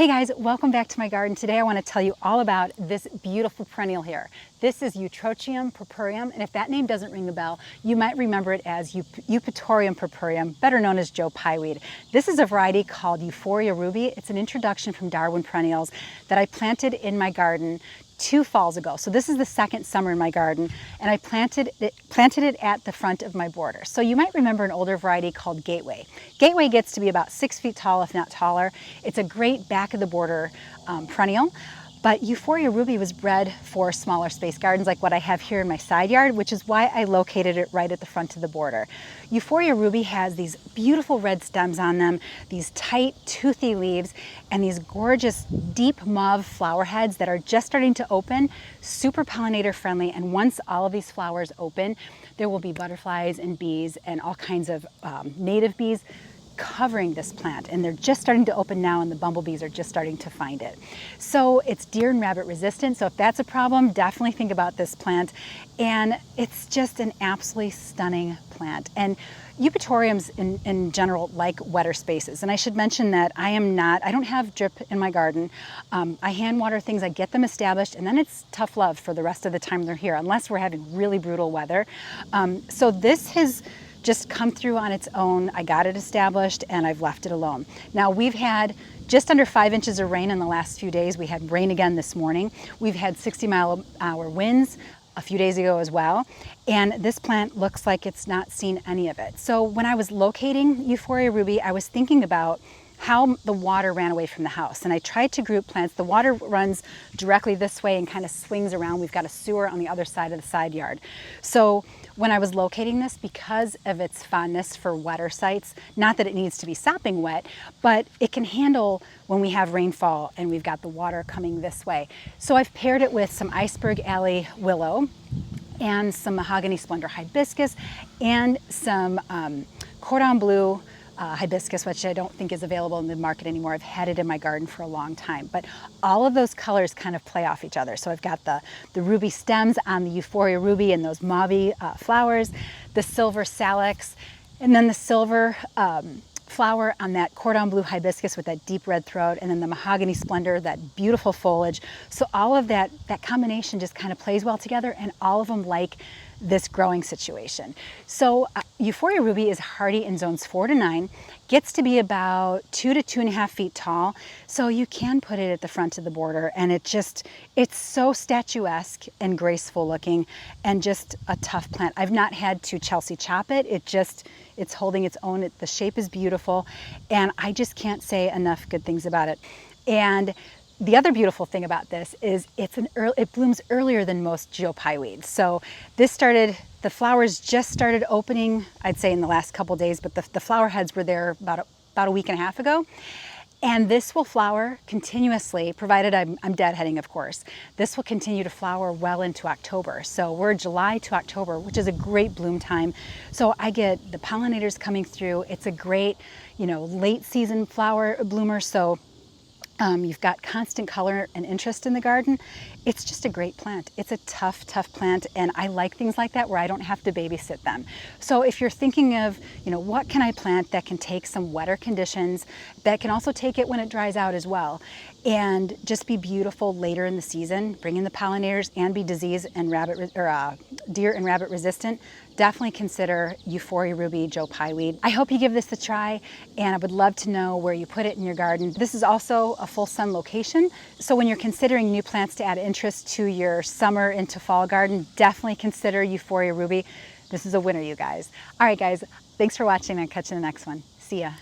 Hey guys, welcome back to my garden. Today I want to tell you all about this beautiful perennial here. This is Eupatorium purpureum, and if that name doesn't ring a bell, you might remember it as Eupatorium purpureum, better known as Joe Pye Weed. This is a variety called Euphoria Ruby. It's an introduction from Darwin perennials that I planted in my garden 2 falls ago. So this is the second summer in my garden, and I planted it at the front of my border. So you might remember an older variety called Gateway. Gateway gets to be about 6 feet tall, if not taller. It's a great back of the border perennial. But Euphoria Ruby was bred for smaller space gardens like what I have here in my side yard, which is why I located it right at the front of the border. Euphoria Ruby has these beautiful red stems on them, these tight, toothy leaves, and these gorgeous deep mauve flower heads that are just starting to open, super pollinator friendly. And once all of these flowers open, there will be butterflies and bees and all kinds of native bees covering this plant, and they're just starting to open now, and the bumblebees are just starting to find it. So it's deer and rabbit resistant, so if that's a problem, definitely think about this plant. And it's just an absolutely stunning plant. And Eupatoriums in general like wetter spaces. And I should mention that I don't have drip in my garden. I hand water things, I get them established, and then it's tough love for the rest of the time they're here, unless we're having really brutal weather. So this has just come through on its own. I got it established and I've left it alone. Now we've had just under 5 inches of rain in the last few days. We had rain again this morning. We've had 60-mile-an-hour winds a few days ago as well. And this plant looks like it's not seen any of it. So when I was locating Euphoria Ruby, I was thinking about how the water ran away from the house. And I tried to group plants. The water runs directly this way and kind of swings around. We've got a sewer on the other side of the side yard. So when I was locating this, because of its fondness for wetter sites, not that it needs to be sopping wet, but it can handle when we have rainfall and we've got the water coming this way. So I've paired it with some iceberg alley willow and some mahogany splendor hibiscus and some cordon bleu hibiscus, which I don't think is available in the market anymore. I've had it in my garden for a long time, but all of those colors kind of play off each other. So I've got the ruby stems on the Euphoria Ruby and those mauve flowers, the silver salix, and then the silver flower on that cordon bleu hibiscus with that deep red throat, and then the mahogany splendor, that beautiful foliage. So all of that combination just kind of plays well together, and all of them like this growing situation. So Euphoria Ruby is hardy in zones 4 to 9, gets to be about 2 to 2.5 feet tall. So you can put it at the front of the border, and it's so statuesque and graceful looking, and just a tough plant. I've not had to Chelsea chop it. It's holding its own. The shape is beautiful, and I just can't say enough good things about it. And the other beautiful thing about this is it blooms earlier than most Joe Pye weeds. So the flowers just started opening, I'd say in the last couple days, but the flower heads were there about a week and a half ago. And this will flower continuously, provided I'm deadheading, of course. This will continue to flower well into October. So we're July to October, which is a great bloom time. So I get the pollinators coming through. It's a great, late season flower bloomer. So you've got constant color and interest in the garden. It's just a great plant. It's a tough plant, and I like things like that where I don't have to babysit them. So if you're thinking of, what can I plant that can take some wetter conditions, that can also take it when it dries out as well, and just be beautiful later in the season, bring in the pollinators and be disease and deer and rabbit resistant, definitely consider Euphoria Ruby Joe Pye Weed. I hope you give this a try, and I would love to know where you put it in your garden. This is also a full sun location, so when you're considering new plants to add interest to your summer into fall garden, definitely consider Euphoria Ruby. This is a winner, you guys. All right, guys, thanks for watching. I'll catch you in the next one. See ya.